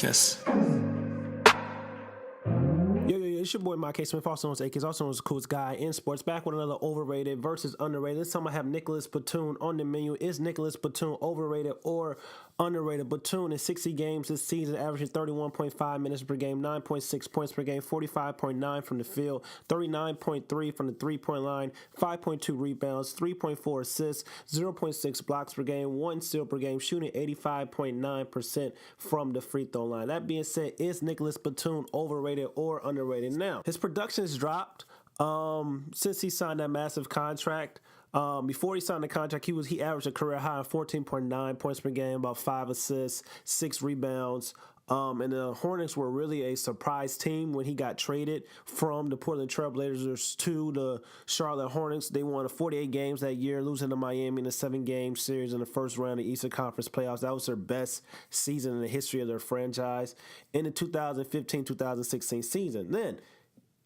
Yes. It's your boy, Mike Smith, also known as AK, also known as the coolest guy in sports. Back with another overrated versus underrated. This time I have Nicolas Batum on the menu. Is Nicolas Batum overrated or underrated? Batum in 60 games this season, averaging 31.5 minutes per game, 9.6 points per game, 45.9 from the field, 39.3 from the three-point line, 5.2 rebounds, 3.4 assists, 0.6 blocks per game, 1 steal per game, shooting 85.9% from the free throw line. That being said, is Nicolas Batum overrated or underrated? Now, his production has dropped since he signed that massive contract. Before he signed the contract, he averaged a career high of 14.9 points per game, about 5 assists, 6 rebounds. And the Hornets were really a surprise team when he got traded from the Portland Trailblazers to the Charlotte Hornets. They won 48 games that year, losing to Miami in a 7-game series in the first round of the Eastern Conference playoffs. That was their best season in the history of their franchise in the 2015-2016 season. Then,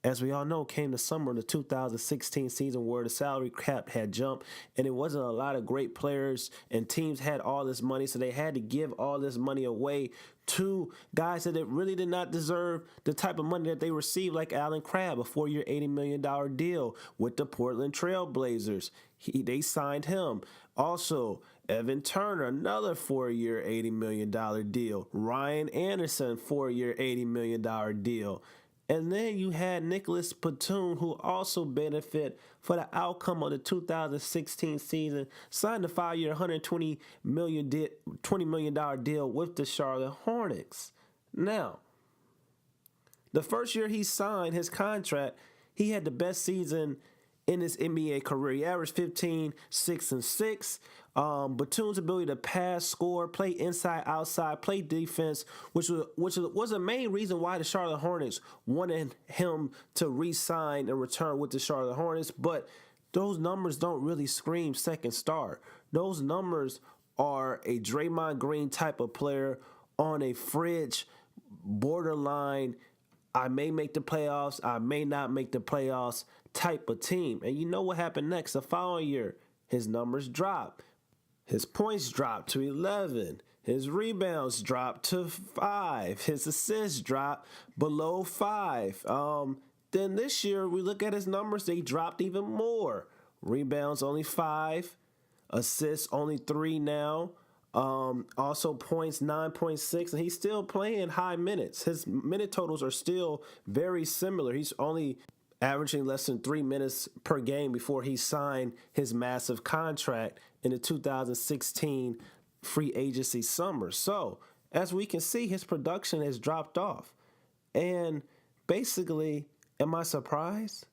as we all know, came the summer of the 2016 season where the salary cap had jumped and it wasn't a lot of great players and teams had all this money, so they had to give all this money away to guys that really did not deserve the type of money that they received, like Allen Crabbe, a 4-year, $80 million deal with the Portland Trailblazers. They signed him. Also, Evan Turner, another 4-year, $80 million deal. Ryan Anderson, 4-year, $80 million deal. And then you had Nicolas Batum, who also benefit for the outcome of the 2016 season, signed a 5-year, $120 million deal with the Charlotte Hornets. Now, the first year he signed his contract, he had the best season in his NBA career. He averaged 15, 6, and 6. Batum's ability to pass, score, play inside, outside, play defense, which was a main reason why the Charlotte Hornets wanted him to re-sign and return with the Charlotte Hornets. But those numbers don't really scream second star. Those numbers are a Draymond Green type of player on a fridge, borderline, I may make the playoffs, I may not make the playoffs type of team. And you know what happened next? The following year, his numbers dropped. His points dropped to 11. His rebounds dropped to 5. His assists dropped below 5. Then this year, we look at his numbers, they dropped even more. Rebounds only 5. Assists only 3 now. Also points 9.6, and he's still playing high minutes. His minute totals are still very similar. He's only averaging less than 3 minutes per game before he signed his massive contract in the 2016 free agency summer. So, as we can see, his production has dropped off. And basically, am I surprised?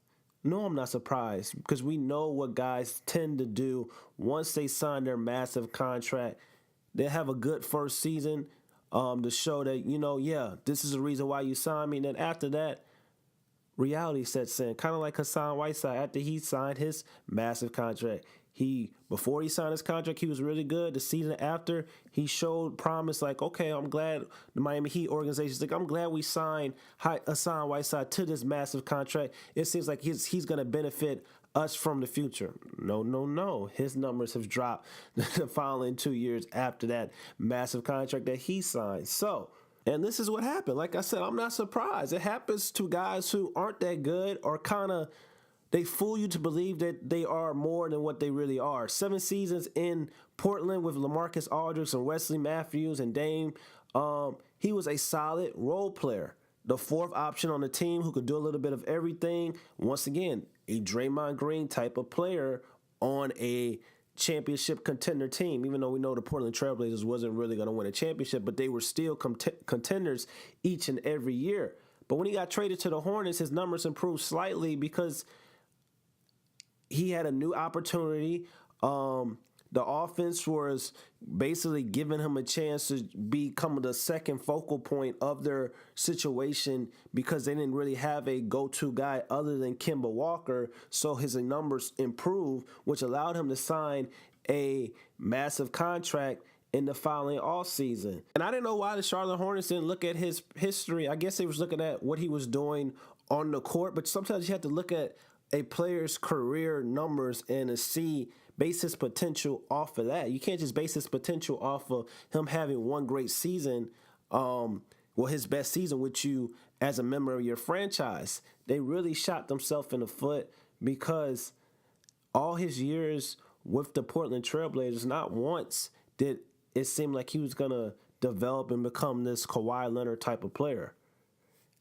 No, I'm not surprised, because we know what guys tend to do once they sign their massive contract. They have a good first season to show that, this is the reason why you signed me. And then after that, reality sets in, kind of like Hassan Whiteside after he signed his massive contract. Before he signed his contract, he was really good. The season after, he showed promise, like, okay, I'm glad the Miami Heat organization's like, I'm glad we signed Hassan Whiteside to this massive contract. It seems like he's going to benefit us from the future. No. His numbers have dropped the following 2 years after that massive contract that he signed. So, and this is what happened. Like I said, I'm not surprised. It happens to guys who aren't that good or kind of, they fool you to believe that they are more than what they really are. 7 seasons in Portland with LaMarcus Aldridge and Wesley Matthews and Dame. He was a solid role player. The 4th option on the team who could do a little bit of everything. Once again, a Draymond Green type of player on a championship contender team, even though we know the Portland Trailblazers wasn't really going to win a championship, but they were still contenders each and every year. But when he got traded to the Hornets, his numbers improved slightly because he had a new opportunity. The offense was basically giving him a chance to become the second focal point of their situation because they didn't really have a go-to guy other than Kemba Walker. So his numbers improved, which allowed him to sign a massive contract in the following offseason. And I didn't know why the Charlotte Hornets didn't look at his history. I guess they was looking at what he was doing on the court, but sometimes you have to look at a player's career numbers and to see base his potential off of that. You can't just base his potential off of him having one great season his best season with you as a member of your franchise. They really shot themselves in the foot because all his years with the Portland Trailblazers, not once did it seem like he was going to develop and become this Kawhi Leonard type of player.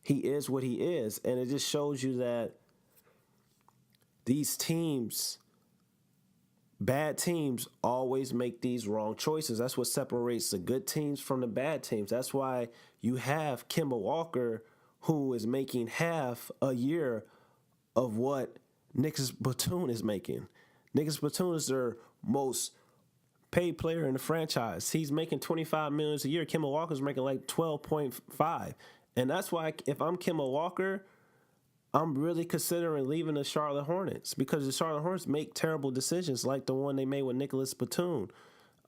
He is what he is, and it just shows you that these teams, bad teams, always make these wrong choices. That's what separates the good teams from the bad teams. That's why you have Kemba Walker, who is making half a year of what Nicolas Batum is making. Nicolas Batum is their most paid player in the franchise. He's making $25 million a year. Kemba Walker's making like 12.5. And that's why if I'm Kemba Walker, I'm really considering leaving the Charlotte Hornets because the Charlotte Hornets make terrible decisions like the one they made with Nicolas Batum.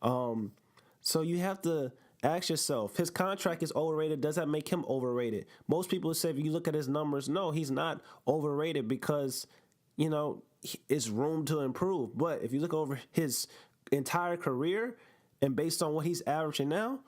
So you have to ask yourself, his contract is overrated. Does that make him overrated? Most people say if you look at his numbers, no, he's not overrated because, it's room to improve. But if you look over his entire career and based on what he's averaging now,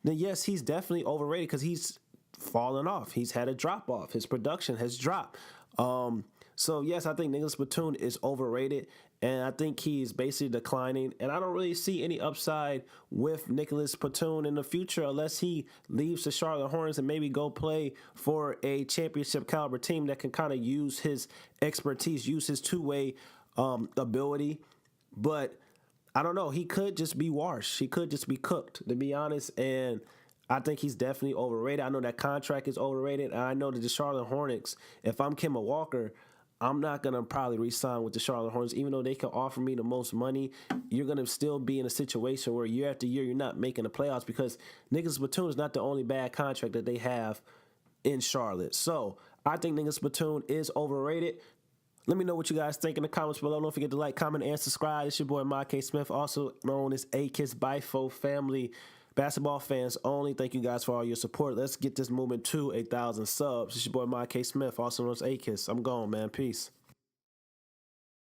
then yes, he's definitely overrated because he's fallen off. He's had a drop off. His production has dropped. So yes, I think Nicolas Batum is overrated, and I think he's basically declining. And I don't really see any upside with Nicolas Batum in the future unless he leaves the Charlotte Hornets and maybe go play for a championship caliber team that can kind of use his expertise, use his two-way ability. But I don't know. He could just be washed. He could just be cooked, to be honest. And I think he's definitely overrated. I know that contract is overrated. And I know that the Charlotte Hornets, if I'm Kemba Walker, I'm not going to probably re-sign with the Charlotte Hornets. Even though they can offer me the most money, you're going to still be in a situation where year after year you're not making the playoffs because Nicolas Batum is not the only bad contract that they have in Charlotte. So I think Nicolas Batum is overrated. Let me know what you guys think in the comments below. Don't forget to like, comment, and subscribe. It's your boy, Nicolas Smith, also known as A-Kiss Bifo Family. Basketball fans only. Thank you guys for all your support. Let's get this movement to 1,000 subs. It's your boy, Nicolas Smith, also known as A-Kiss. I'm gone, man. Peace.